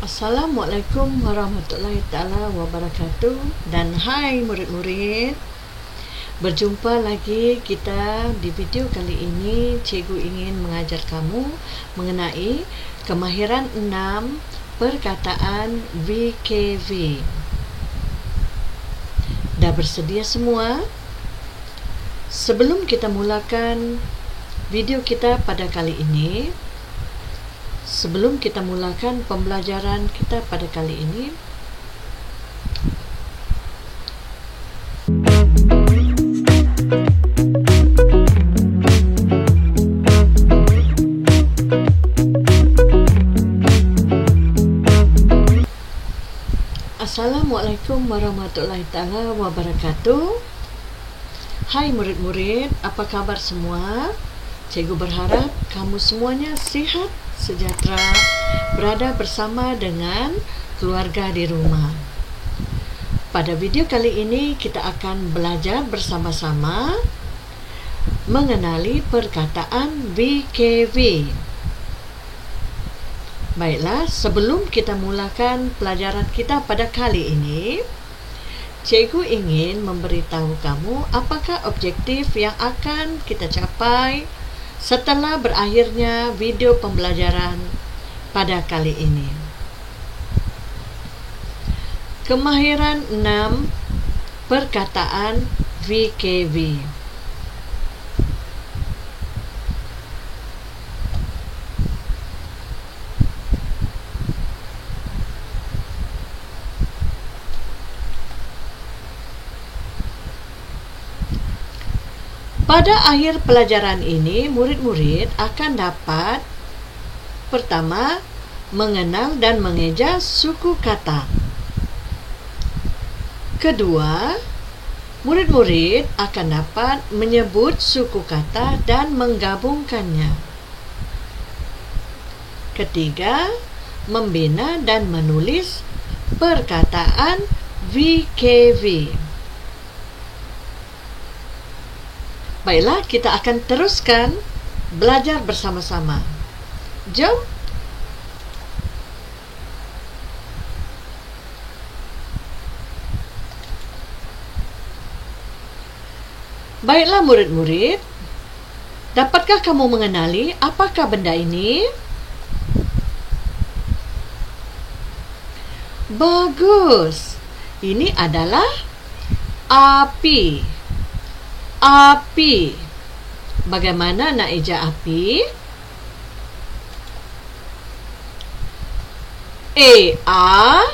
Assalamualaikum warahmatullahi taala wabarakatuh. Dan hai murid-murid, berjumpa lagi kita di video kali ini. Cikgu ingin mengajar kamu mengenai kemahiran 6 perkataan VKV. Dah bersedia semua? Sebelum kita mulakan video kita pada kali ini, sebelum kita mulakan pembelajaran kita pada kali ini, Assalamualaikum warahmatullahi taala wabarakatuh. Hai murid-murid, apa kabar semua? Cikgu berharap kamu semuanya sihat, sejahtera, berada bersama dengan keluarga di rumah. Pada video kali ini kita akan belajar bersama-sama mengenali perkataan VKV. Baiklah, sebelum kita mulakan pelajaran kita pada kali ini, cikgu ingin memberitahu kamu apakah objektif yang akan kita capai setelah berakhirnya video pembelajaran pada kali ini. Kemahiran 6 perkataan VKV. Pada akhir pelajaran ini, murid-murid akan dapat pertama, mengenal dan mengeja suku kata. Kedua, murid-murid akan dapat menyebut suku kata dan menggabungkannya. Ketiga, membina dan menulis perkataan VKV. Baiklah, kita akan teruskan belajar bersama-sama. Jom. Baiklah murid-murid, dapatkah kamu mengenali apakah benda ini? Bagus. Ini adalah api. Api. Bagaimana nak eja api? A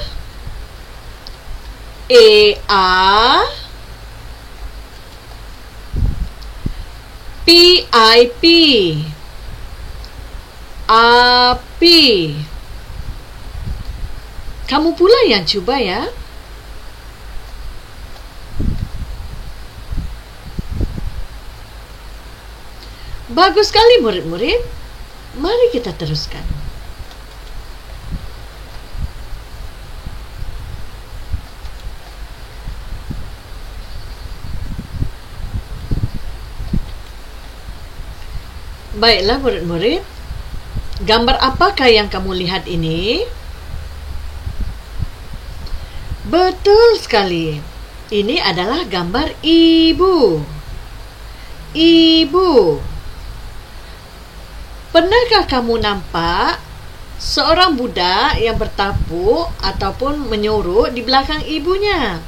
PIP. Api. Kamu pula yang cuba ya. Bagus sekali murid-murid. Mari kita teruskan. Baiklah murid-murid, gambar apakah yang kamu lihat ini? Betul sekali. Ini adalah gambar ibu. Ibu. Pernahkah kamu nampak seorang budak yang bertapuk ataupun menyuruh di belakang ibunya?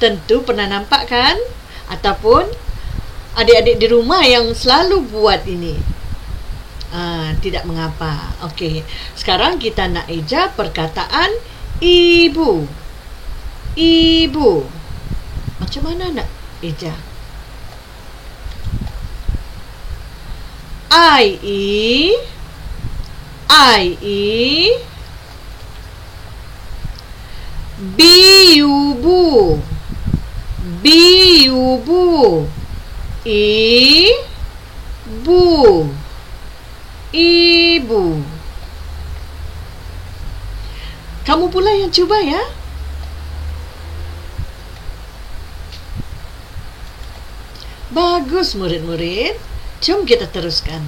Tentu pernah nampak kan? Ataupun adik-adik di rumah yang selalu buat ini. Tidak mengapa. Okey, sekarang kita nak eja perkataan ibu. Ibu. Macam mana nak eja? I-E B-U-Bu B-U-Bu I-Bu Ibu. Kamu pula yang cuba ya. Bagus murid-murid. Jom kita teruskan.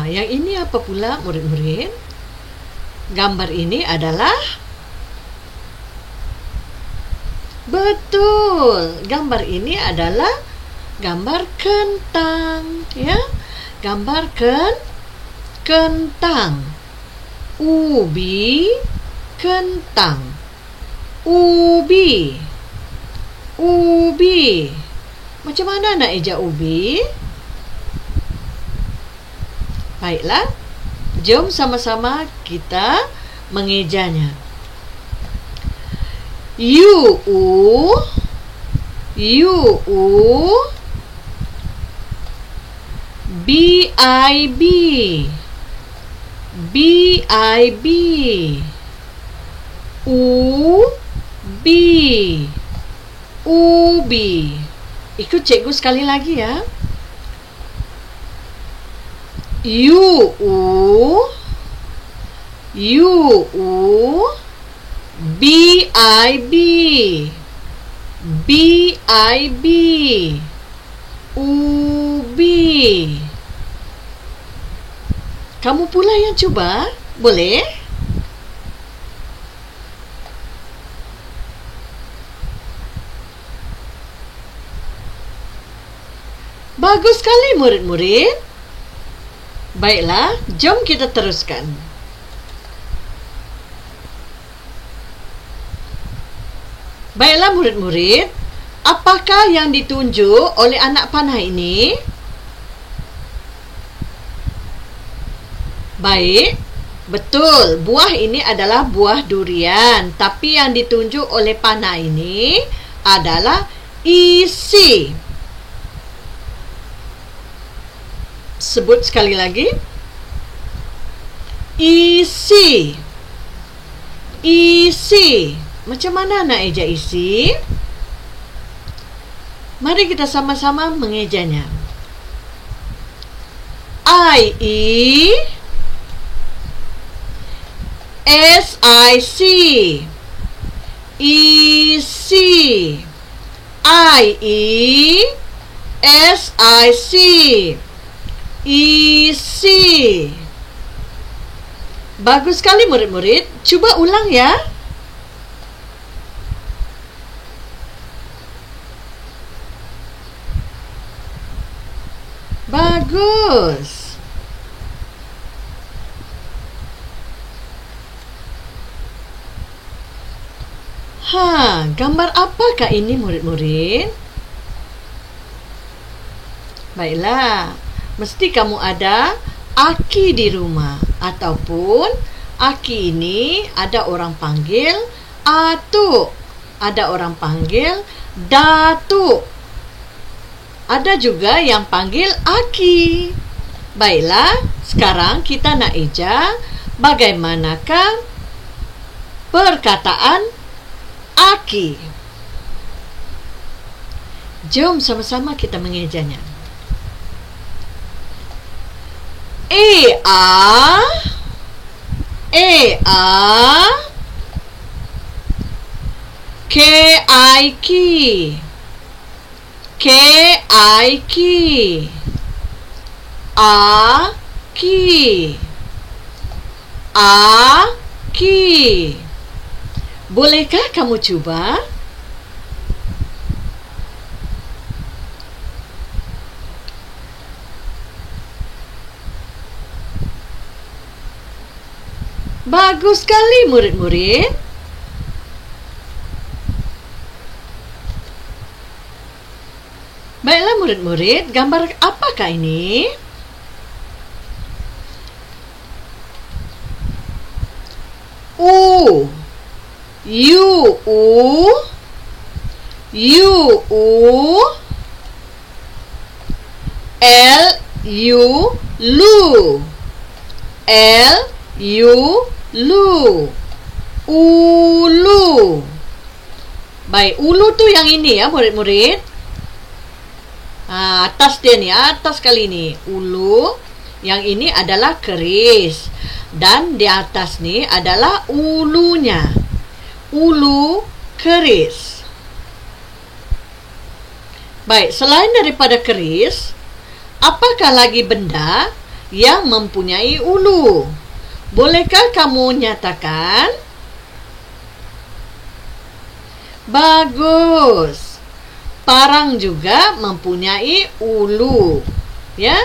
Yang ini apa pula murid-murid? Gambar ini adalah betul. Gambar ini adalah gambar kentang, ya. Gambar kentang. Ubi, kentang. Ubi. Ubi. Macam mana nak ejak ubi? Baiklah, jom sama-sama kita mengejanya. U, B-I-B, B-I-B, U-B, ubi. Ikut cikgu sekali lagi ya. U, B-I-B, B-I-B, ubi. Kamu pula yang cuba, boleh? Bagus sekali murid-murid. Baiklah, jom kita teruskan. Baiklah murid-murid, apakah yang ditunjuk oleh anak panah ini? Baik, betul. Buah ini adalah buah durian. Tapi yang ditunjuk oleh panah ini adalah isi. Sebut sekali lagi. Isi. Isi. Macam mana nak ejak isi? Mari kita sama-sama mengejanya. I-E S-I-C, isi. I-E S-I-C, isi. Bagus sekali murid-murid. Cuba ulang ya. Bagus. Gambar apakah ini murid-murid? Baiklah, mesti kamu ada aki di rumah. Ataupun aki ini ada orang panggil atuk, ada orang panggil datuk, ada juga yang panggil aki. Baiklah, sekarang kita nak eja bagaimanakah perkataan aki. Jom sama-sama kita mengejanya. E-A K-I-K A-Ki. Bolehkah kamu cuba? Bagus sekali murid-murid. Baiklah murid-murid, gambar apakah ini? U, lu. Ulu. Baik, ulu tu yang ini ya murid-murid. Atas dia ni, atas kali ni. Ulu. Yang ini adalah keris. Dan di atas ni adalah ulunya. Ulu keris. Baik, selain daripada keris, apakah lagi benda yang mempunyai ulu. Bolehkah kamu nyatakan? Bagus. Parang juga mempunyai ulu. Ya.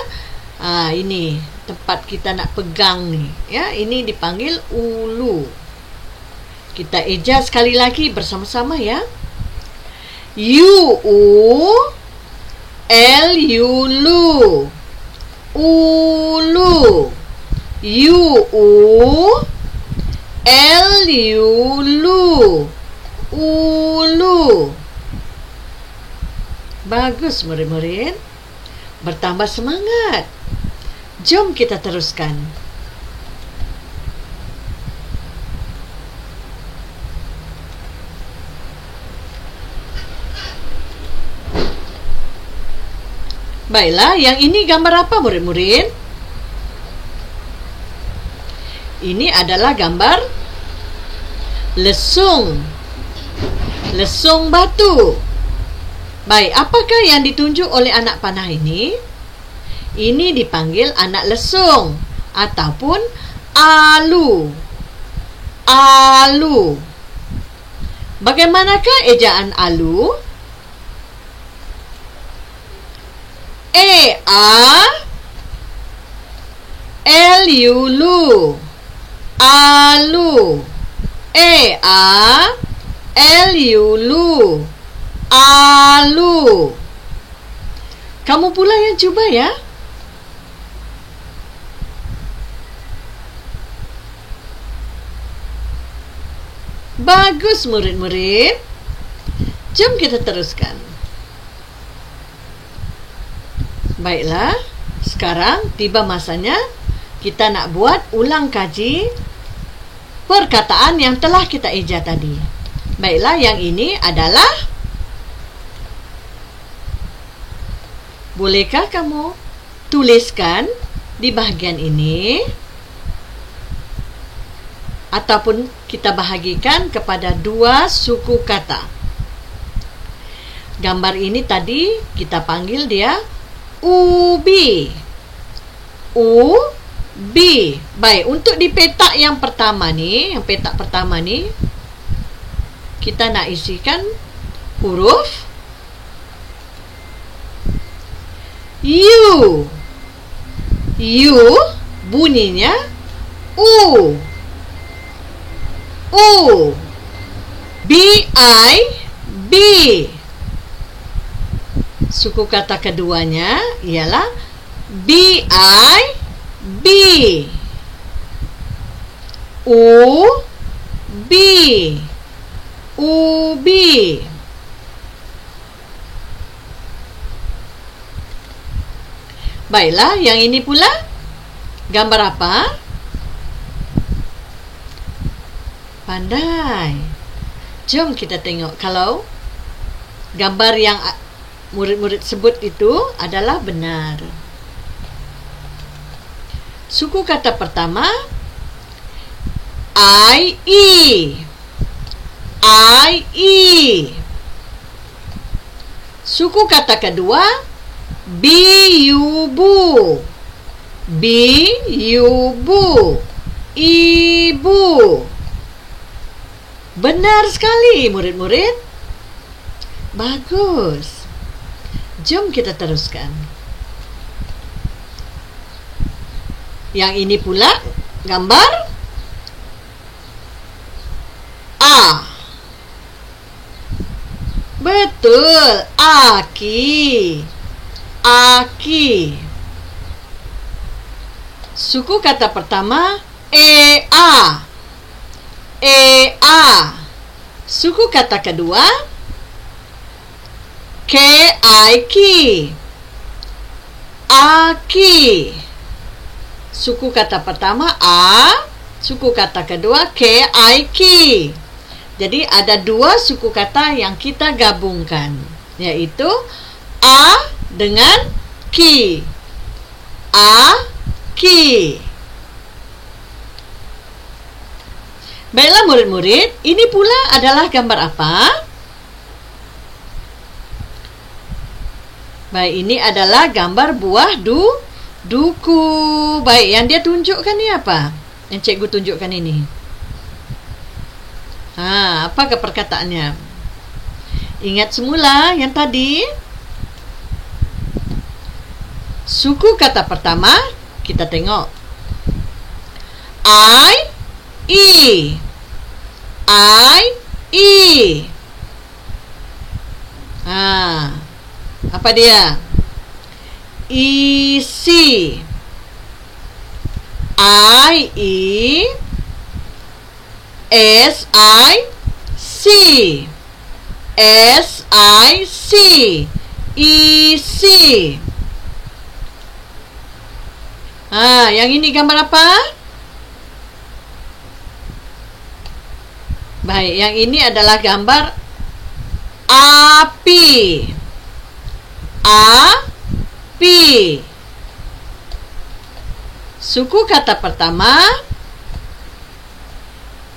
Ini tempat kita nak pegang ni. Ya, ini dipanggil ulu. Kita eja sekali lagi bersama-sama ya. U-U-L-U-Lu. Ulu. U-U-L-U-Lu. Ulu. Bagus murid-murid. Bertambah semangat. Jom kita teruskan. Baiklah, yang ini gambar apa murid-murid? Ini adalah gambar lesung. Lesung batu. Baik, apakah yang ditunjuk oleh anak panah ini? Ini dipanggil anak lesung ataupun alu. Alu. Bagaimanakah ejaan alu? E-A-L-U-Lu. Alu. E-A-L-U-Lu. Alu. Kamu pula yang cuba ya. Bagus murid-murid. Jom kita teruskan. Baiklah, sekarang tiba masanya kita nak buat ulang kaji perkataan yang telah kita eja tadi. Baiklah, yang ini adalah, bolehkah kamu tuliskan di bahagian ini? Ataupun kita bahagikan kepada dua suku kata. Gambar ini tadi kita panggil dia ubi. Ubi. Baik, untuk di petak yang pertama ni, kita nak isikan huruf U. U bunyinya U. U. B-I-B. Suku kata keduanya ialah B-I-B. U-B. Ubi. Baiklah, yang ini pula gambar apa? Pandai. Jom kita tengok kalau gambar yang murid-murid sebut itu adalah benar. Suku kata pertama I-E. I-E. Suku kata kedua B-U-Bu. B-U-Bu. Ibu. Benar sekali murid-murid. Bagus. Jom kita teruskan. Yang ini pula gambar A. Betul, aki. Aki. Suku kata pertama E-A. E-A. Suku kata kedua K-I-Ki. Aki. Suku kata pertama A. Suku kata kedua K-I-Ki. Jadi ada dua suku kata yang kita gabungkan, yaitu A dengan Ki. A, Ki. Baiklah murid-murid, ini pula adalah gambar apa? Baik, ini adalah gambar buah Duku. Baik, yang dia tunjukkan ni apa? Yang cikgu tunjukkan ini. Apakah perkataannya? Ingat semula yang tadi. Suku kata pertama kita tengok. I, E. Apa dia? Isi. I-E S-I-C. S-I-C. Isi. Yang ini gambar apa? Baik, yang ini adalah gambar api. Api. Suku kata pertama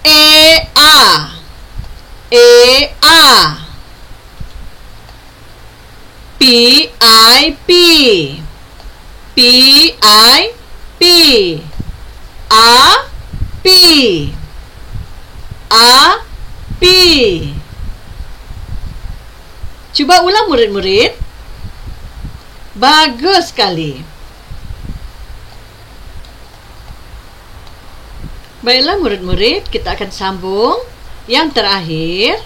E-A. E-A. P-I-P. P-I-P. Api. Api. Cuba ulang murid-murid. Bagus sekali. Baiklah murid-murid, kita akan sambung. Yang terakhir,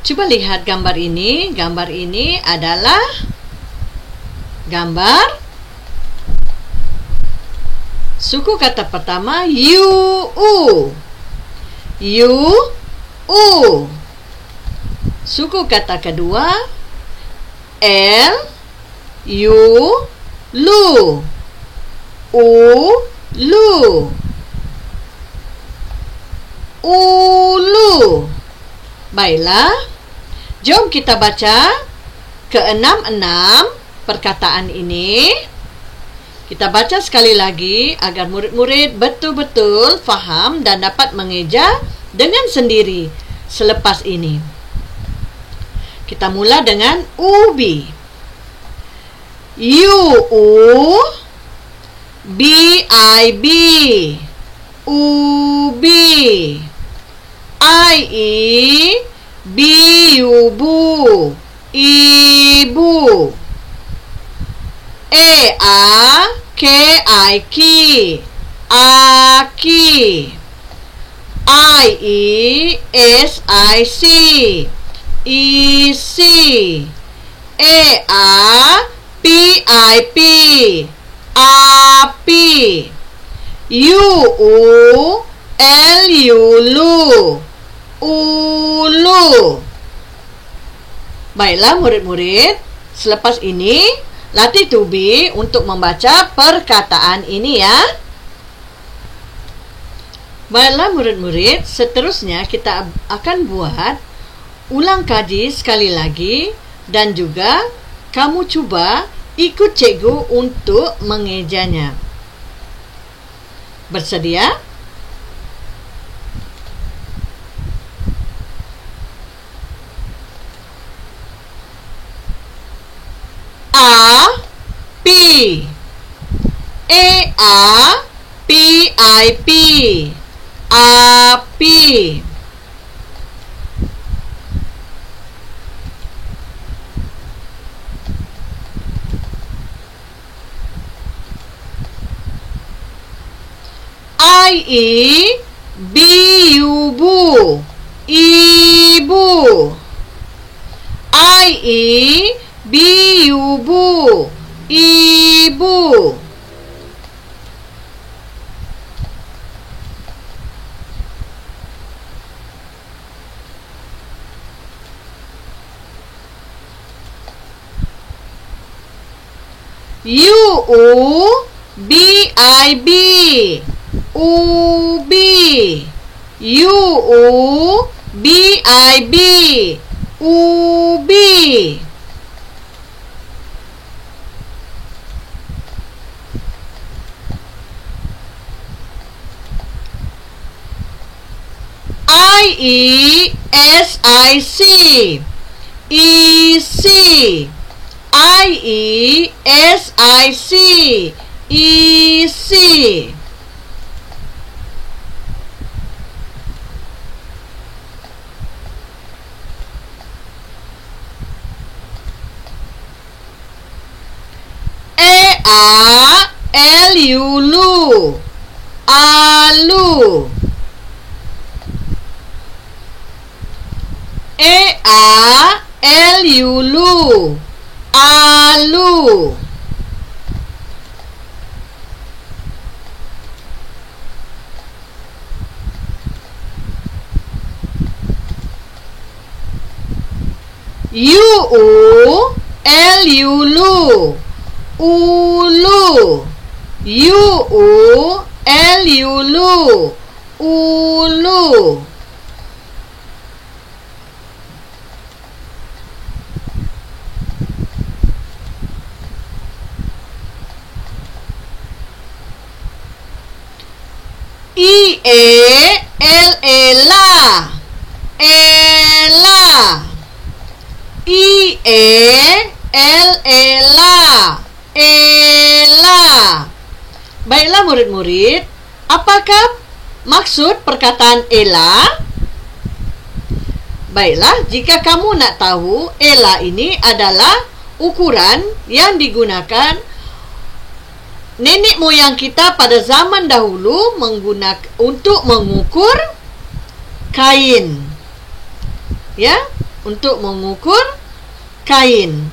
coba lihat gambar ini. Gambar ini adalah gambar suku kata pertama U-U. U-U. Suku kata kedua L-U-Lu. U-Lu. Ulu. Baiklah, jom kita baca ke-6 perkataan ini. Kita baca sekali lagi agar murid-murid betul-betul faham dan dapat mengeja dengan sendiri selepas ini. Kita mula dengan ubi. U-U B-I-B. Ubi. I-E B-U-Bu. Ibu. E-A-K-I-Ki. Aki. I-E-S-I-C. Isi. E-A-P-I-P. Api. U-U-L-U-Lu. Ulu. Baiklah murid-murid, selepas ini latih tubi untuk membaca perkataan ini ya. Baiklah murid-murid, seterusnya kita akan buat ulang kaji sekali lagi dan juga kamu cuba ikut cikgu untuk mengejanya. Bersedia? Api. E-A-P-I-P. Api. I-E-B-U-Bu. Ibu. I-E-B-U-Bu. Ibu. U-U-B-I-B. Ubi. U-U-B-I-B. Ubi. I-E-S-I-C. Isi. I-E-S-I-C, isi. E-A-L-U, lu, alu. E-A-L-U, lu, alu. U-U-L-U, lu, ulu. U-U-L-U, lu, ulu. I-E-L-E, la, ela. I-E-L-E, la, ela. Baiklah murid-murid, apakah maksud perkataan ela? Baiklah, jika kamu nak tahu, ela ini adalah ukuran yang digunakan nenek moyang kita pada zaman dahulu untuk mengukur kain. Ya, untuk mengukur kain,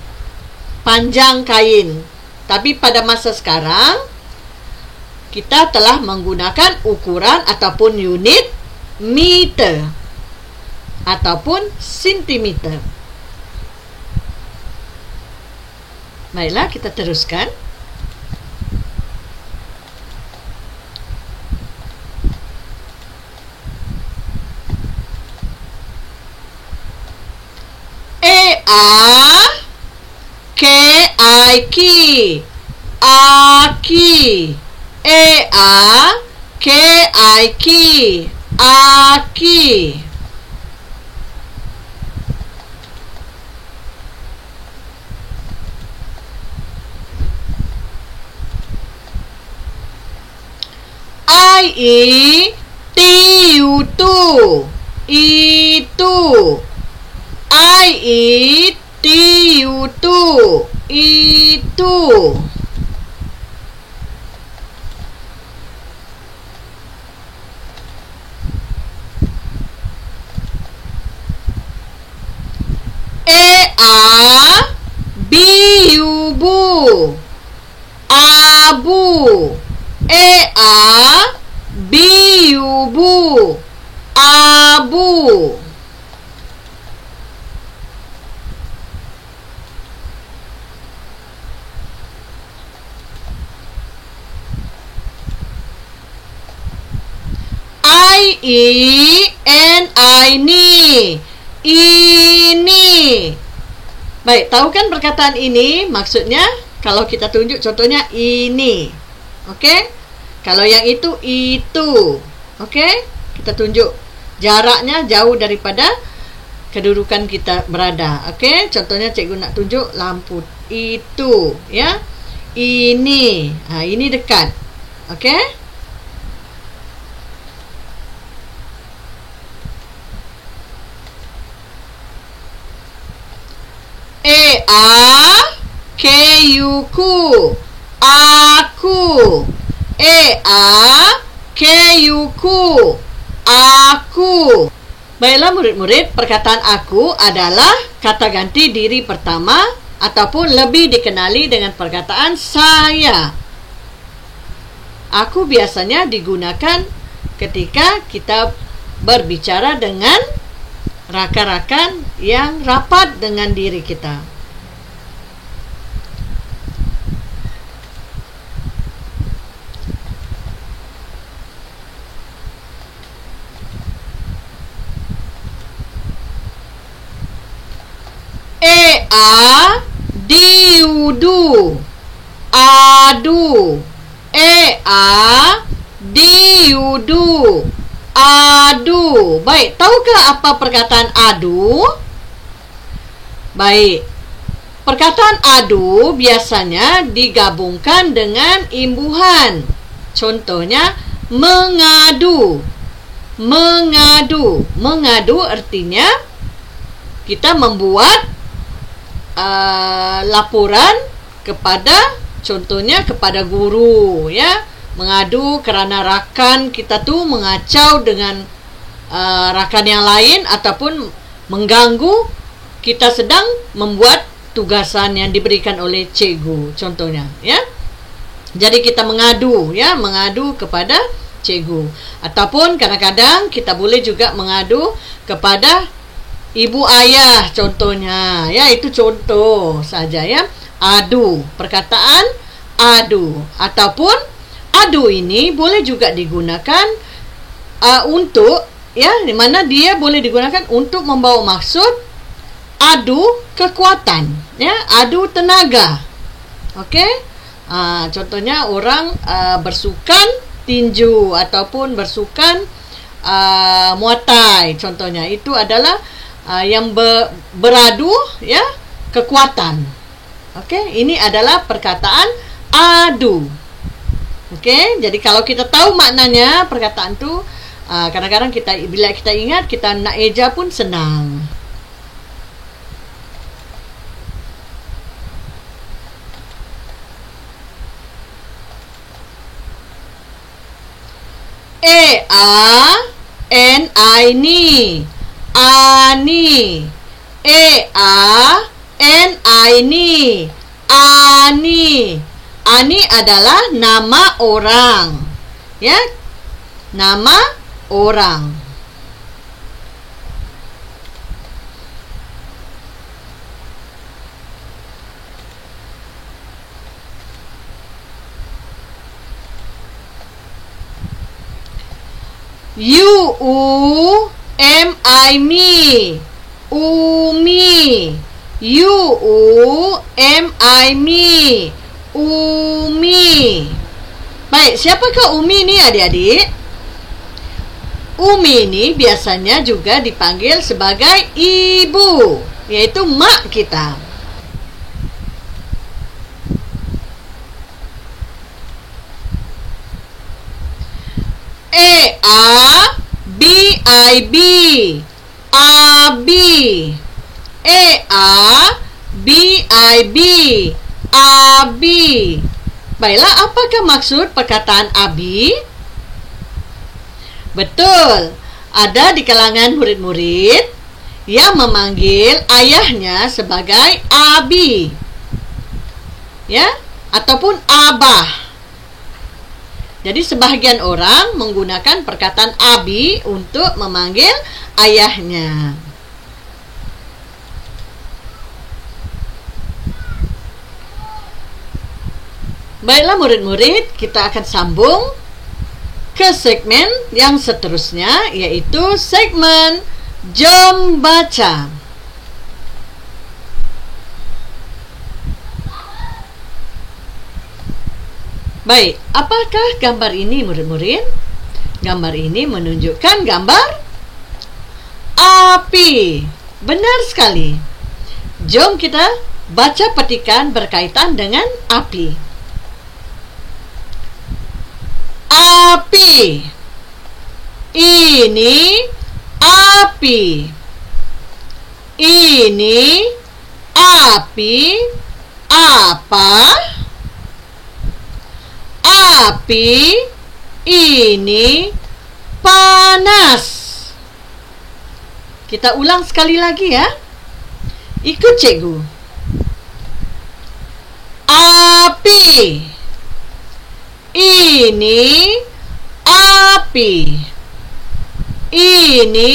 panjang kain. Tapi pada masa sekarang kita telah menggunakan ukuran ataupun unit meter ataupun sentimeter. Baiklah, kita teruskan. E-A-K-I-Ki, aki. E-A-K-I-Ki, aki. I-E-T-U, tu, itu. I-E-T-U, tu, itu. E-A-B-U, bu, abu. E-A-B-U, bu, abu. I-E-N-I, ni, ini. Baik, tahu kan perkataan ini maksudnya? Kalau kita tunjuk contohnya ini. Oke? Kalau yang itu, oke? Kita tunjuk jaraknya jauh daripada kedudukan kita berada. Oke? Contohnya cikgu nak tunjuk lampu itu, ya. Ini. Ini dekat. Oke? E-A-K-U, ku, aku. E-A-K-U, ku, aku. Baiklah murid-murid, perkataan aku adalah kata ganti diri pertama ataupun lebih dikenali dengan perkataan saya. Aku biasanya digunakan ketika kita berbicara dengan rakan-rakan yang rapat dengan diri kita. E-A-D-U, du, adu. E-A-D-U, du, adu. Baik, tahukah apa perkataan adu? Baik, Perkataan adu biasanya digabungkan dengan imbuhan. Contohnya mengadu. Mengadu artinya kita membuat laporan contohnya kepada guru, ya. Mengadu kerana rakan kita tu mengacau dengan rakan yang lain ataupun mengganggu kita sedang membuat tugasan yang diberikan oleh cikgu, contohnya, ya. Jadi kita mengadu kepada cikgu, ataupun kadang-kadang kita boleh juga mengadu kepada ibu ayah, contohnya, ya. Itu contoh saja, ya. Adu, perkataan adu, ataupun adu ini boleh juga digunakan untuk, ya, di mana dia boleh digunakan untuk membawa maksud adu kekuatan, ya, adu tenaga. Okey? Contohnya orang bersukan tinju ataupun bersukan muay thai, contohnya. Itu adalah yang beradu, ya, kekuatan. Okey, ini adalah perkataan adu. Okey, jadi kalau kita tahu maknanya perkataan tu, kadang-kadang bila kita ingat, kita nak eja pun senang. Ani, ani. Ani. Ani adalah nama orang, ya, nama orang. Me, umi. Me, umi. Baik, siapakah Umi ni, adik-adik? Umi ni biasanya juga dipanggil sebagai ibu, iaitu mak kita. B, abi. Abi. Baiklah, apakah maksud perkataan abi? Betul, ada di kalangan murid-murid yang memanggil ayahnya sebagai abi, ya, ataupun abah. Jadi sebahagian orang menggunakan perkataan abi untuk memanggil ayahnya. Baiklah murid-murid, kita akan sambung ke segmen yang seterusnya, iaitu segmen Jom Baca. Baik, apakah gambar ini murid-murid? Gambar ini menunjukkan gambar api. Benar sekali. Jom kita baca petikan berkaitan dengan api. Api. Ini api. Ini api apa? Api ini panas. Kita ulang sekali lagi, ya. Ikut cikgu. Api. Ini api. Ini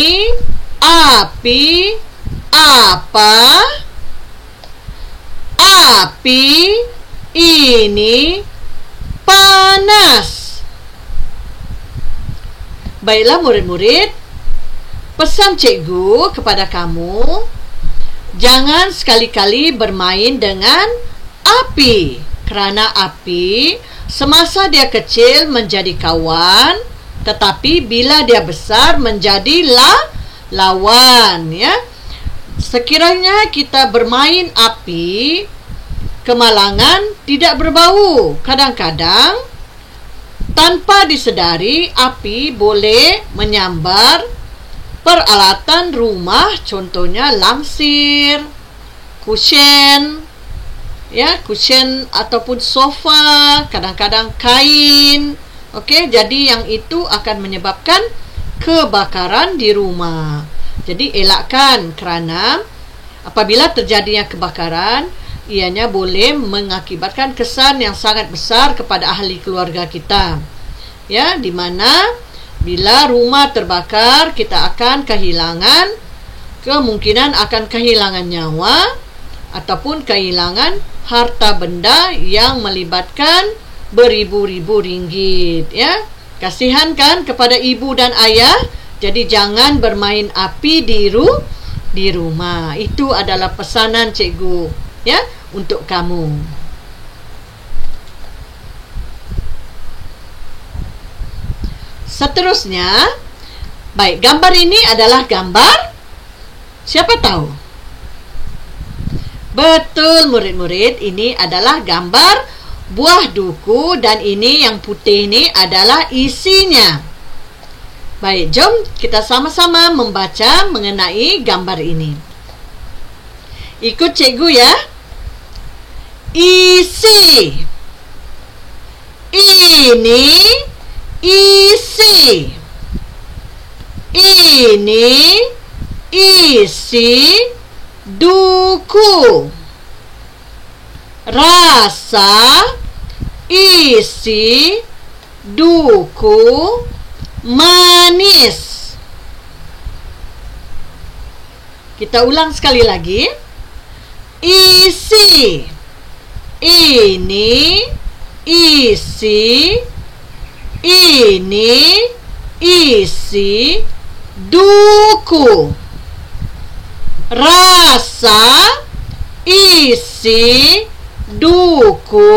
api apa? Api ini panas. Baiklah murid-murid, pesan cikgu kepada kamu, jangan sekali-kali bermain dengan api, kerana api semasa dia kecil menjadi kawan, tetapi bila dia besar menjadi lawan, ya. Sekiranya kita bermain api, kemalangan tidak berbau. Kadang-kadang tanpa disedari, api boleh menyambar peralatan rumah, contohnya langsir, kusen, kusen ataupun sofa, kadang-kadang kain. Okey, jadi yang itu akan menyebabkan kebakaran di rumah. Jadi elakkan, kerana apabila terjadinya kebakaran, ianya boleh mengakibatkan kesan yang sangat besar kepada ahli keluarga kita. Di mana bila rumah terbakar, kita akan kemungkinan akan kehilangan nyawa ataupun kehilangan harta benda yang melibatkan beribu-ribu ringgit. Kasihan kan kepada ibu dan ayah. Jadi jangan bermain api di rumah. Itu adalah pesanan cikgu untuk kamu. Seterusnya, baik, gambar ini adalah gambar, siapa tahu? Betul murid-murid, ini adalah gambar buah duku, dan ini yang putih ini adalah isinya. Baik, jom kita sama-sama membaca mengenai gambar ini. Ikut cikgu ya. Isi. Ini isi. Ini isi duku. Rasa isi duku manis. Kita ulang sekali lagi. Isi. Ini isi. Ini isi duku. Rasa isi duku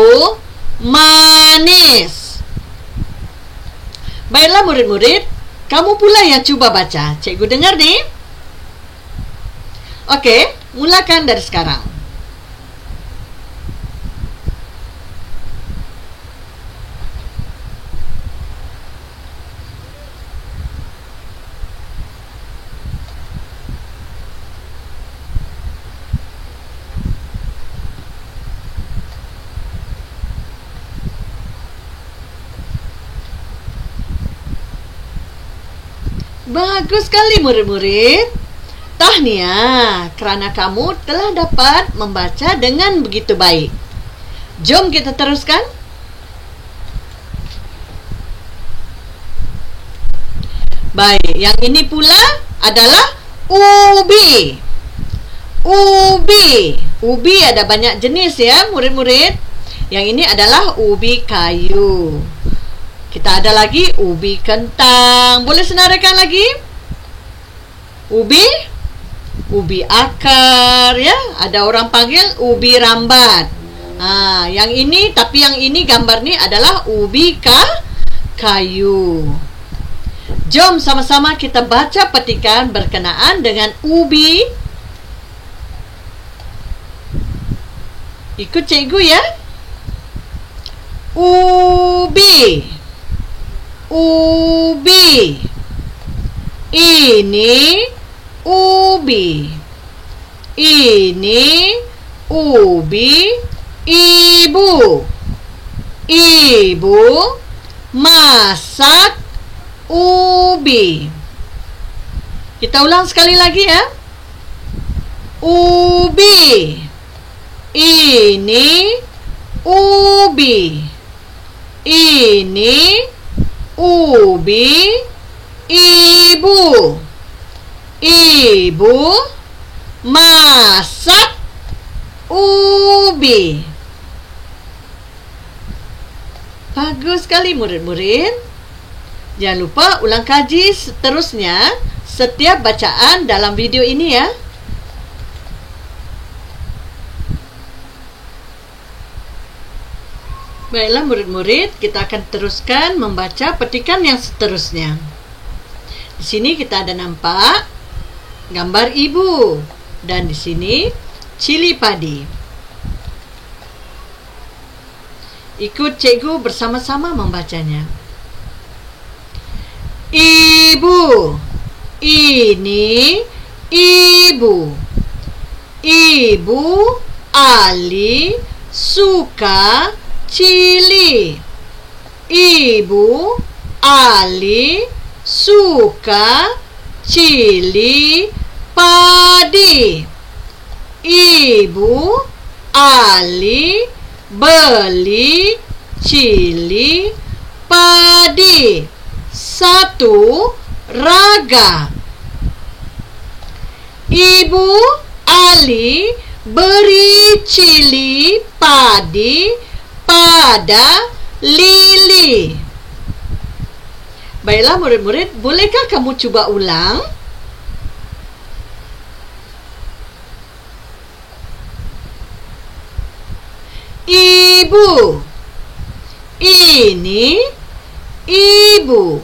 manis. Baiklah murid-murid, kamu pula yang cuba baca. Cikgu dengar nih. Okey, mulakan dari sekarang. Bagus sekali murid-murid. Tahniah kerana kamu telah dapat membaca dengan begitu baik. Jom kita teruskan. Baik, yang ini pula adalah ubi. Ubi. Ubi ada banyak jenis ya murid-murid. Yang ini adalah ubi kayu. Kita ada lagi ubi kentang. Boleh senarakan lagi? Ubi akar ya. Ada orang panggil ubi rambat. Yang ini, tapi yang ini gambar ni adalah ubi kayu. Jom sama-sama kita baca petikan berkenaan dengan ubi. Ikut cikgu ya. Ubi. Ubi. Ini ubi. Ini ubi ibu. Ibu masak ubi. Kita ulang sekali lagi ya. Ubi. Ini ubi. Ini ubi ibu. Ibu masak ubi. Bagus sekali murid-murid. Jangan lupa ulang kaji seterusnya setiap bacaan dalam video ini ya. Baiklah murid-murid, kita akan teruskan membaca petikan yang seterusnya. Di sini kita ada nampak gambar ibu. dan di sini cili padi. Ikut cikgu bersama-sama membacanya. Ibu, ini ibu. Ibu Ali suka cili. Ibu Ali suka cili padi. Ibu Ali beli cili padi 1 raga. Ibu Ali beri cili padi pada Lili. Baiklah murid-murid, bolehkah kamu cuba ulang? Ibu, ini ibu.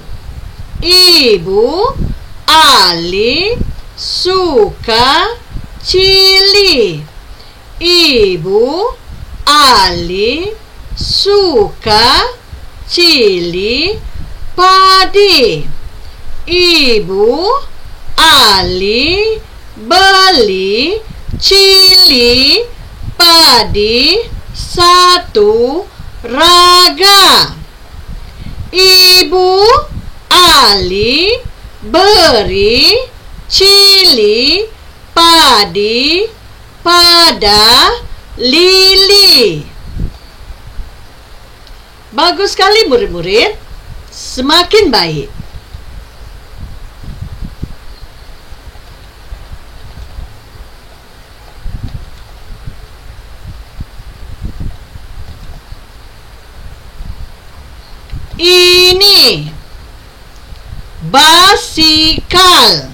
Ibu Ali suka cili. Ibu Ali suka cili padi. Ibu Ali beli cili padi 1 raga. Ibu Ali beri cili padi pada Lili. Bagus sekali murid-murid, semakin baik. Ini basikal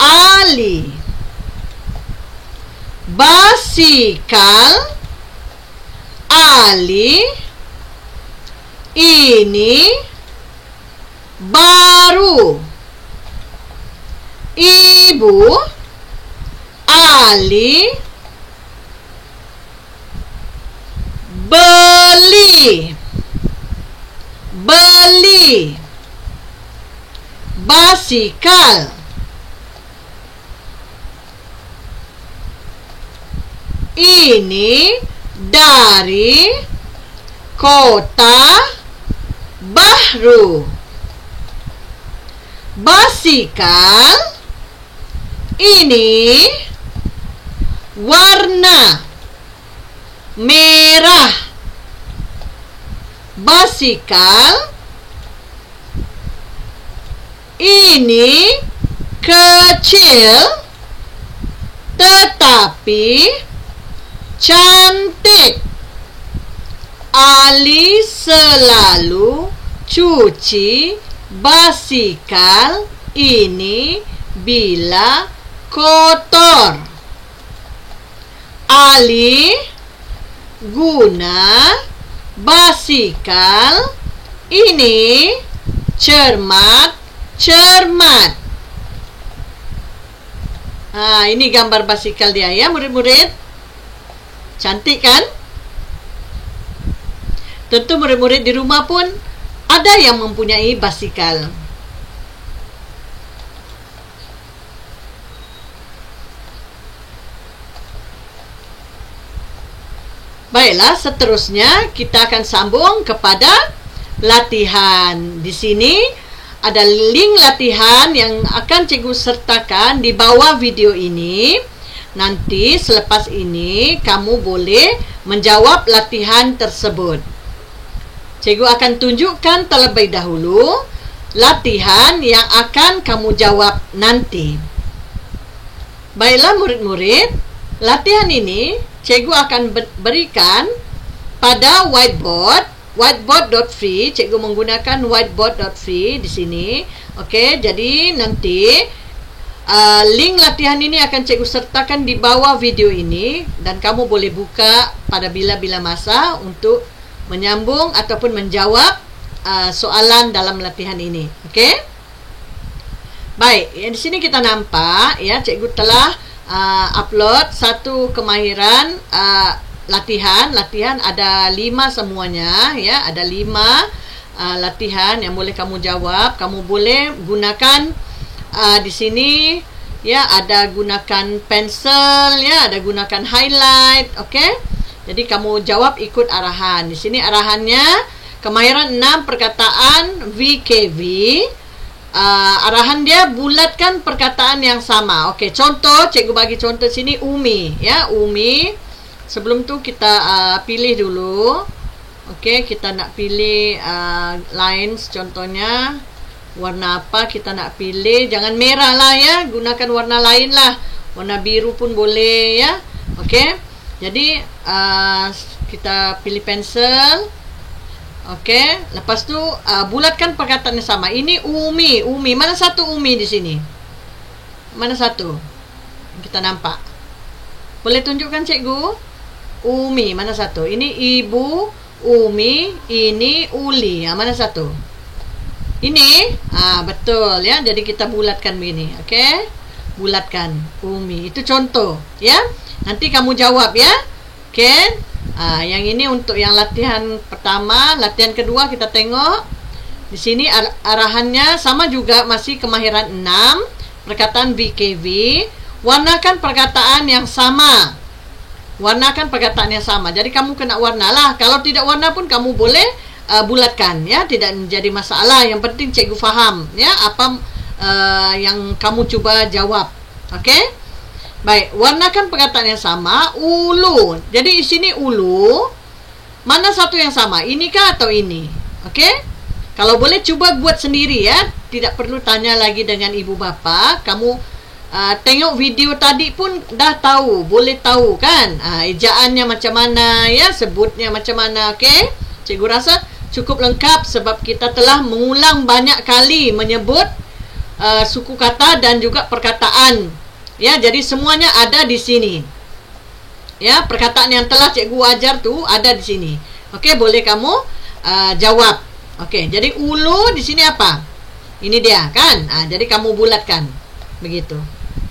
Ali. Basikal Ali ini baru. Ibu Ali beli basikal. Ini dari kota Bahru. Basikal ini warna merah. Basikal ini kecil tetapi cantik. Ali selalu cuci basikal ini bila kotor. Ali guna basikal ini cermat. Ini gambar basikal dia ya murid-murid. Cantik kan? Tentu murid-murid di rumah pun ada yang mempunyai basikal. Baiklah, seterusnya kita akan sambung kepada latihan. Di sini ada link latihan yang akan cikgu sertakan di bawah video ini. Nanti selepas ini kamu boleh menjawab latihan tersebut. Cikgu akan tunjukkan terlebih dahulu latihan yang akan kamu jawab nanti. Baiklah murid-murid, latihan ini cikgu akan berikan pada whiteboard.free. Cikgu menggunakan whiteboard.free di sini. Okey, jadi nanti link latihan ini akan cikgu sertakan di bawah video ini dan kamu boleh buka pada bila-bila masa untuk menyambung ataupun menjawab soalan dalam latihan ini. Okey? Baik, di sini kita nampak ya, cikgu telah upload satu kemahiran latihan ada 5 semuanya ya, ada 5 latihan yang boleh kamu jawab. Kamu boleh gunakan di sini ya, ada gunakan pensel ya, ada gunakan highlight, okey. Jadi kamu jawab ikut arahan. Di sini arahannya kemahiran 6 perkataan VKV. Arahan dia bulatkan perkataan yang sama. Okey, contoh cikgu bagi contoh sini Umi ya, Umi. Sebelum tu kita pilih dulu. Okey, kita nak pilih lines contohnya. Warna apa kita nak pilih? Jangan merah lah ya, gunakan warna lain lah. Warna biru pun boleh ya. Okey. Jadi kita pilih pensel. Okey, lepas tu bulatkan perkataan yang sama. Ini Umi, Umi. Mana satu Umi di sini? Mana satu? Kita nampak. Boleh tunjukkan cikgu? Umi, mana satu? Ini Ibu, Umi, ini Uli. Mana satu? Ini? Betul ya. Jadi kita bulatkan begini. Okey? Bulatkan Umi. Itu contoh ya. Nanti kamu jawab ya. Okey? Yang ini untuk yang latihan pertama. Latihan kedua kita tengok. Di sini arahannya sama juga, masih kemahiran 6 perkataan VKV. Warnakan perkataan yang sama. Warnakan perkataan yang sama. Jadi kamu kena warna lah. Kalau tidak warna pun kamu boleh bulatkan ya, tidak menjadi masalah. Yang penting cikgu faham ya apa yang kamu cuba jawab. Okey? Baik, warnakan perkataan yang sama. Ulu. Jadi di sini ulu. Mana satu yang sama? Ini kah atau ini? Okey? Kalau boleh cuba buat sendiri ya. Tidak perlu tanya lagi dengan ibu bapa. Kamu tengok video tadi pun dah tahu, boleh tahu kan? Ejaannya macam mana ya, sebutnya macam mana. Okey? Cikgu rasa cukup lengkap sebab kita telah mengulang banyak kali menyebut suku kata dan juga perkataan. Ya, jadi semuanya ada di sini. Ya, perkataan yang telah cikgu ajar tu ada di sini. Okey, boleh kamu jawab. Okey, jadi ulu di sini apa? Ini dia kan? Jadi kamu bulatkan. Begitu.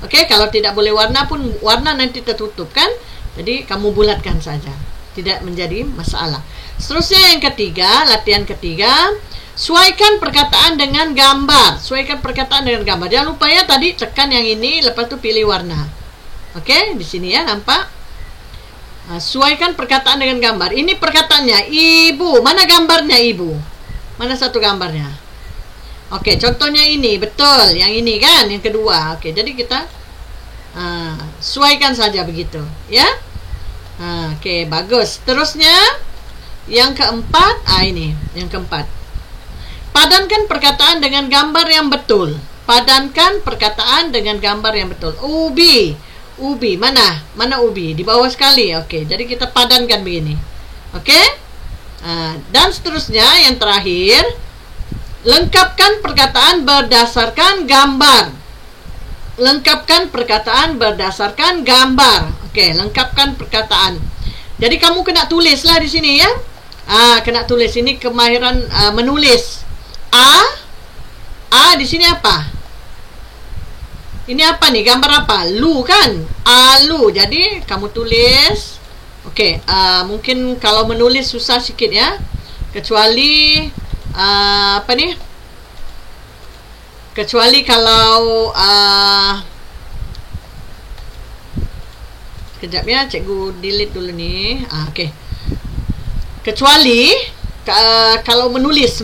Okey, kalau tidak boleh warna pun warna nanti tertutup kan? Jadi kamu bulatkan saja. Tidak menjadi masalah. Seterusnya yang ketiga, latihan ketiga. Sesuaikan perkataan dengan gambar. Sesuaikan perkataan dengan gambar. Jangan lupa ya, tadi tekan yang ini, lepas tu pilih warna. Okey, di sini ya, nampak? Sesuaikan perkataan dengan gambar. Ini perkataannya, ibu. Mana gambarnya ibu? Mana satu gambarnya? Okey, contohnya ini, betul. Yang ini kan, yang kedua. Okey, jadi kita sesuaikan saja begitu, ya. Okey, bagus. Terusnya, yang keempat, ini, yang keempat. Padankan perkataan dengan gambar yang betul. Padankan perkataan dengan gambar yang betul. Ubi. Ubi. Mana? Mana ubi? Di bawah sekali. Okey. Jadi kita padankan begini. Okey? Dan seterusnya yang terakhir. Lengkapkan perkataan berdasarkan gambar. Lengkapkan perkataan berdasarkan gambar. Okey. Lengkapkan perkataan. Jadi kamu kena tulislah di sini ya. Kena tulis. Ini kemahiran menulis. A di sini apa? Ini apa nih? Gambar apa? Lu kan? Alu. Jadi kamu tulis. Okey, mungkin kalau menulis susah sikit ya. Kecuali apa nih? Kecuali kalau kejap ya, cikgu delete dulu nih. Okey. Kecuali kalau menulis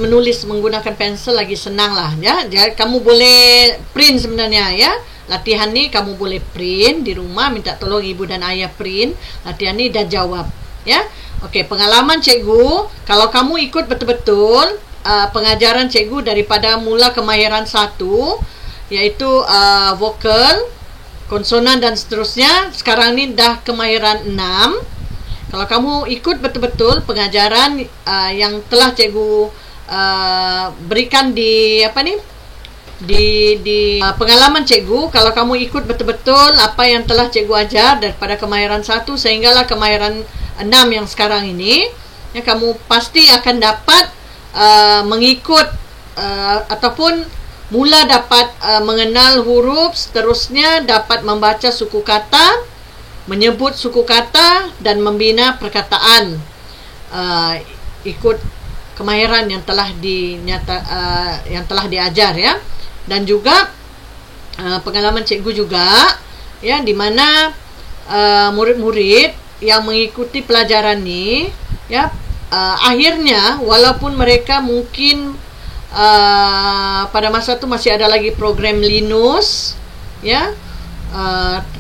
menggunakan pensel lagi senang lah ya. Jadi kamu boleh print sebenarnya ya. Latihan ni kamu boleh print di rumah, minta tolong ibu dan ayah print latihan ni dan jawab ya. Okey, pengalaman cikgu, kalau kamu ikut betul-betul pengajaran cikgu daripada mula kemahiran 1 iaitu vokal, konsonan dan seterusnya, sekarang ni dah kemahiran 6. Kalau kamu ikut betul-betul pengajaran yang telah cikgu berikan di apa ni? Di pengalaman cikgu, kalau kamu ikut betul-betul apa yang telah cikgu ajar daripada kemahiran 1 sehinggalah kemahiran 6 yang sekarang ini, ya, kamu pasti akan dapat mengikut ataupun mula dapat mengenal huruf, seterusnya dapat membaca suku kata, menyebut suku kata, dan membina perkataan ikut kemahiran yang telah yang telah diajar, ya. Dan juga pengalaman cikgu juga, ya, di mana murid-murid yang mengikuti pelajaran ni, ya, akhirnya walaupun mereka mungkin pada masa tu masih ada lagi program Linus, ya,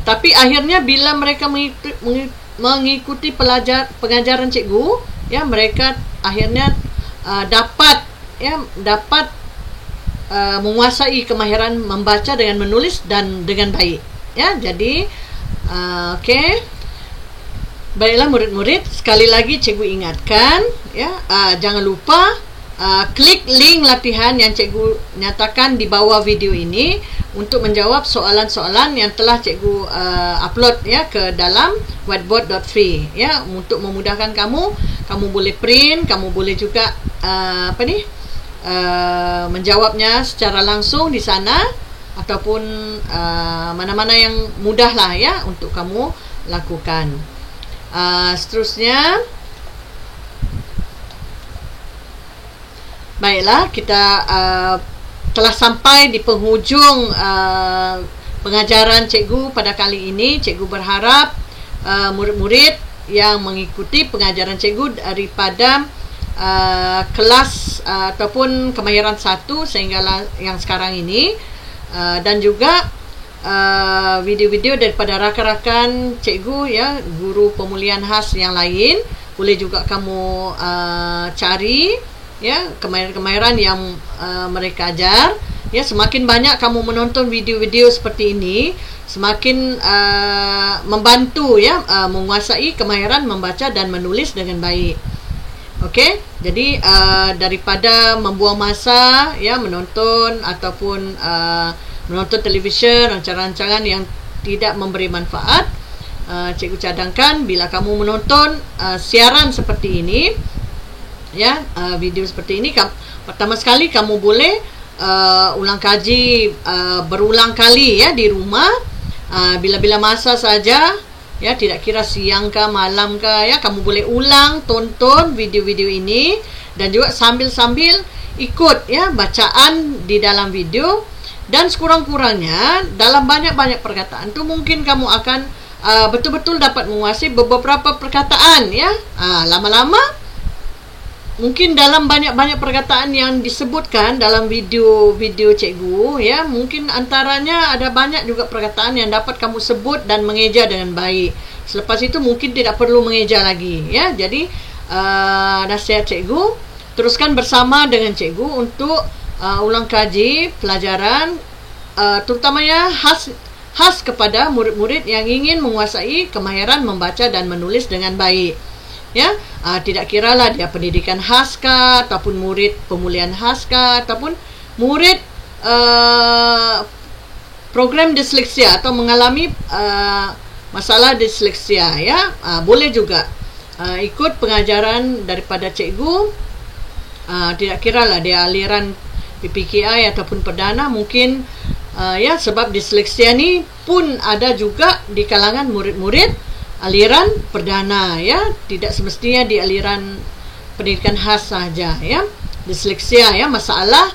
tapi akhirnya bila mereka mengikuti pengajaran cikgu, ya, mereka akhirnya dapat menguasai kemahiran membaca dengan menulis dan dengan baik, ya. Jadi okey, baiklah murid-murid, sekali lagi cikgu ingatkan, ya, jangan lupa klik link latihan yang cikgu nyatakan di bawah video ini untuk menjawab soalan-soalan yang telah cikgu upload, ya, ke dalam whiteboard.free, ya, untuk memudahkan kamu boleh print, kamu boleh juga menjawabnya secara langsung di sana, ataupun mana-mana yang mudah lah, ya, untuk kamu lakukan. Seterusnya, baiklah, kita telah sampai di penghujung pengajaran cikgu pada kali ini. Cikgu berharap murid-murid yang mengikuti pengajaran cikgu daripada kelas ataupun kemahiran 1 sehingga yang sekarang ini, dan juga video-video daripada rakan-rakan cikgu, ya, guru pemulihan khas yang lain, boleh juga kamu cari, ya, kemahiran-kemahiran yang mereka ajar, ya. Semakin banyak kamu menonton video-video seperti ini, semakin membantu, ya, menguasai kemahiran membaca dan menulis dengan baik. Okey, jadi daripada membuang masa, ya, menonton ataupun menonton televisyen, rancangan-rancangan yang tidak memberi manfaat, cikgu cadangkan bila kamu menonton siaran seperti ini, ya, video seperti ini, pertama sekali kamu boleh ulang kaji berulang kali, ya, di rumah, bila-bila masa saja, ya, tidak kira siang ke malam ke, ya, kamu boleh ulang tonton video-video ini dan juga sambil-sambil ikut, ya, bacaan di dalam video. Dan sekurang-kurangnya dalam banyak-banyak perkataan tu mungkin kamu akan betul-betul dapat menguasai beberapa perkataan, ya. Lama-lama mungkin dalam banyak-banyak perkataan yang disebutkan dalam video-video cikgu, ya, mungkin antaranya ada banyak juga perkataan yang dapat kamu sebut dan mengeja dengan baik. Selepas itu mungkin tidak perlu mengeja lagi, ya. Jadi nasihat cikgu, teruskan bersama dengan cikgu untuk ulang kaji pelajaran, terutamanya khas kepada murid-murid yang ingin menguasai kemahiran membaca dan menulis dengan baik, ya. Tidak kiralah dia pendidikan khas kah, ataupun murid pemulihan khas kah, ataupun murid program disleksia atau mengalami masalah disleksia, ya. Boleh juga ikut pengajaran daripada cikgu, tidak kiralah dia aliran PPKI ataupun perdana, mungkin ya, sebab disleksia ni pun ada juga di kalangan murid-murid aliran perdana, ya, tidak semestinya di aliran pendidikan khas saja, ya. Disleksia, ya, masalah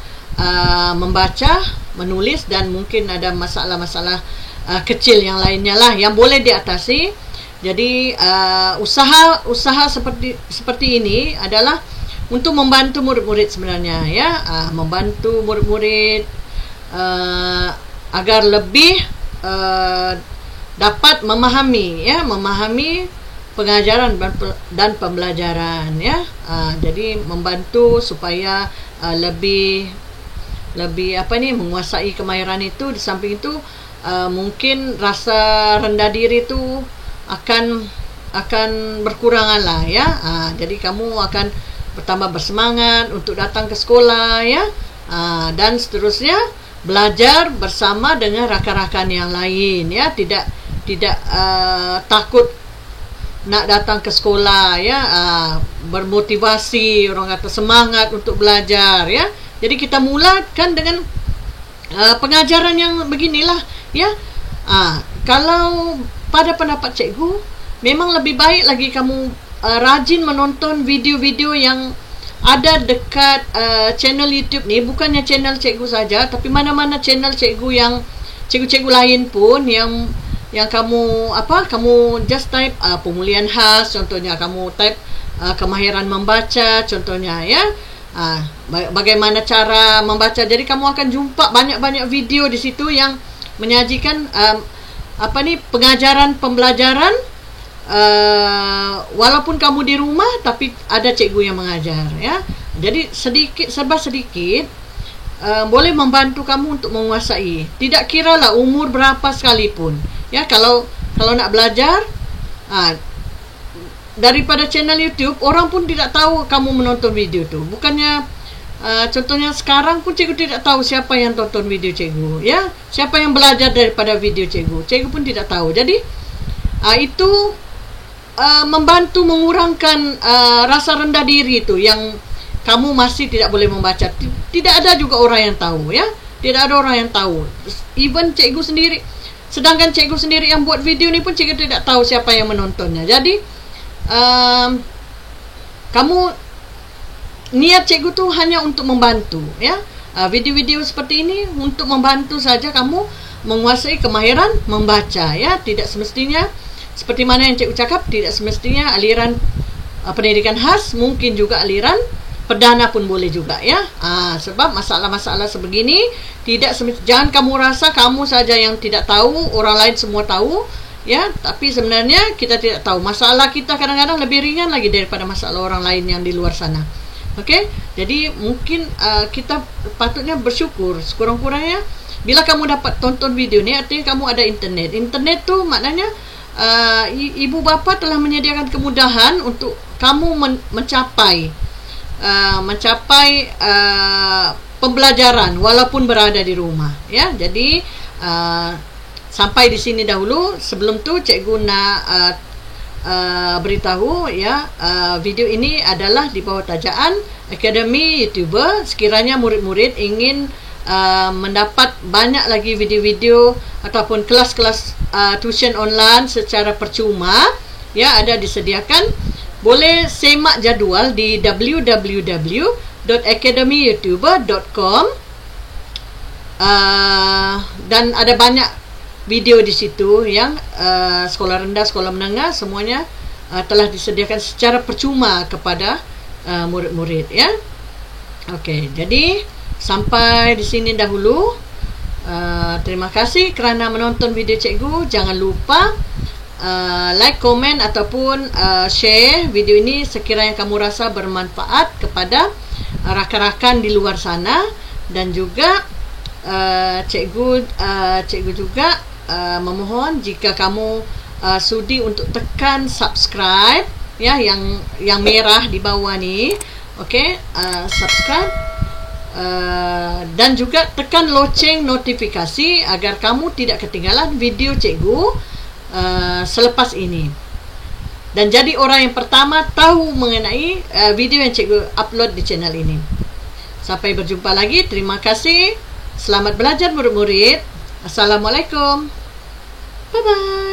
membaca, menulis, dan mungkin ada masalah-masalah kecil yang lainnya lah yang boleh diatasi. Jadi usaha seperti ini adalah untuk membantu murid-murid sebenarnya, ya, membantu murid-murid agar lebih dapat memahami, ya, memahami pengajaran dan pembelajaran, ya. Jadi membantu supaya lebih menguasai kemahiran itu. Di samping itu mungkin rasa rendah diri itu akan berkurangan lah, ya. Jadi kamu akan bertambah bersemangat untuk datang ke sekolah, ya, dan seterusnya belajar bersama dengan rakan-rakan yang lain, ya. Tidak takut nak datang ke sekolah, ya, bermotivasi, orang kata semangat untuk belajar, ya. Jadi kita mulakan dengan pengajaran yang beginilah, ya. Kalau pada pendapat cikgu, memang lebih baik lagi kamu rajin menonton video-video yang ada dekat channel YouTube ni. Bukannya channel cikgu saja, tapi mana-mana channel cikgu yang cikgu-cikgu lain pun yang kamu kamu just type pemulihan khas, contohnya kamu type kemahiran membaca, contohnya, ya. Bagaimana cara membaca. Jadi kamu akan jumpa banyak-banyak video di situ yang menyajikan pengajaran pembelajaran, walaupun kamu di rumah tapi ada cikgu yang mengajar, ya. Jadi serba sedikit boleh membantu kamu untuk menguasai. Tidak kiralah umur berapa sekalipun, ya. Kalau nak belajar, daripada channel YouTube, orang pun tidak tahu kamu menonton video tu. Bukannya contohnya sekarang pun cikgu tidak tahu siapa yang tonton video cikgu, ya. Siapa yang belajar daripada video cikgu pun tidak tahu. Jadi itu membantu mengurangkan rasa rendah diri tu yang kamu masih tidak boleh membaca. Tidak ada juga orang yang tahu, ya. Tidak ada orang yang tahu. Even cikgu sendiri, sedangkan cikgu sendiri yang buat video ni pun cikgu tidak tahu siapa yang menontonnya. Jadi kamu, niat cikgu tu hanya untuk membantu, ya. Video-video seperti ini untuk membantu saja kamu menguasai kemahiran membaca, ya. Tidak semestinya seperti mana yang cikgu cakap, tidak semestinya aliran pendidikan khas, mungkin juga aliran perdana pun boleh juga, ya. Sebab masalah-masalah sebegini jangan kamu rasa kamu saja yang tidak tahu, orang lain semua tahu, ya. Tapi sebenarnya kita tidak tahu. Masalah kita kadang-kadang lebih ringan lagi daripada masalah orang lain yang di luar sana. Okey, jadi mungkin kita patutnya bersyukur sekurang-kurangnya bila kamu dapat tonton video ni, artinya kamu ada internet. Internet tu maknanya ibu bapa telah menyediakan kemudahan untuk kamu mencapai pembelajaran walaupun berada di rumah, ya. Jadi sampai di sini dahulu. Sebelum tu cikgu nak beritahu, ya, video ini adalah di bawah tajaan Akademi YouTuber. Sekiranya murid-murid ingin mendapat banyak lagi video-video ataupun kelas-kelas tuition online secara percuma, ya, ada disediakan. Boleh semak jadual di www.academyyoutuber.com, dan ada banyak video di situ yang sekolah rendah, sekolah menengah, semuanya telah disediakan secara percuma kepada murid-murid, ya. Okey, jadi sampai di sini dahulu. Terima kasih kerana menonton video cikgu. Jangan lupa like, komen ataupun share video ini sekiranya kamu rasa bermanfaat kepada rakan-rakan di luar sana. Dan juga cikgu juga memohon jika kamu sudi untuk tekan subscribe, ya, yang merah di bawah ni. Okey, subscribe, dan juga tekan loceng notifikasi agar kamu tidak ketinggalan video cikgu selepas ini, dan jadi orang yang pertama tahu mengenai video yang cikgu upload di channel ini. Sampai berjumpa lagi. Terima kasih. Selamat belajar murid-murid. Assalamualaikum. Bye-bye.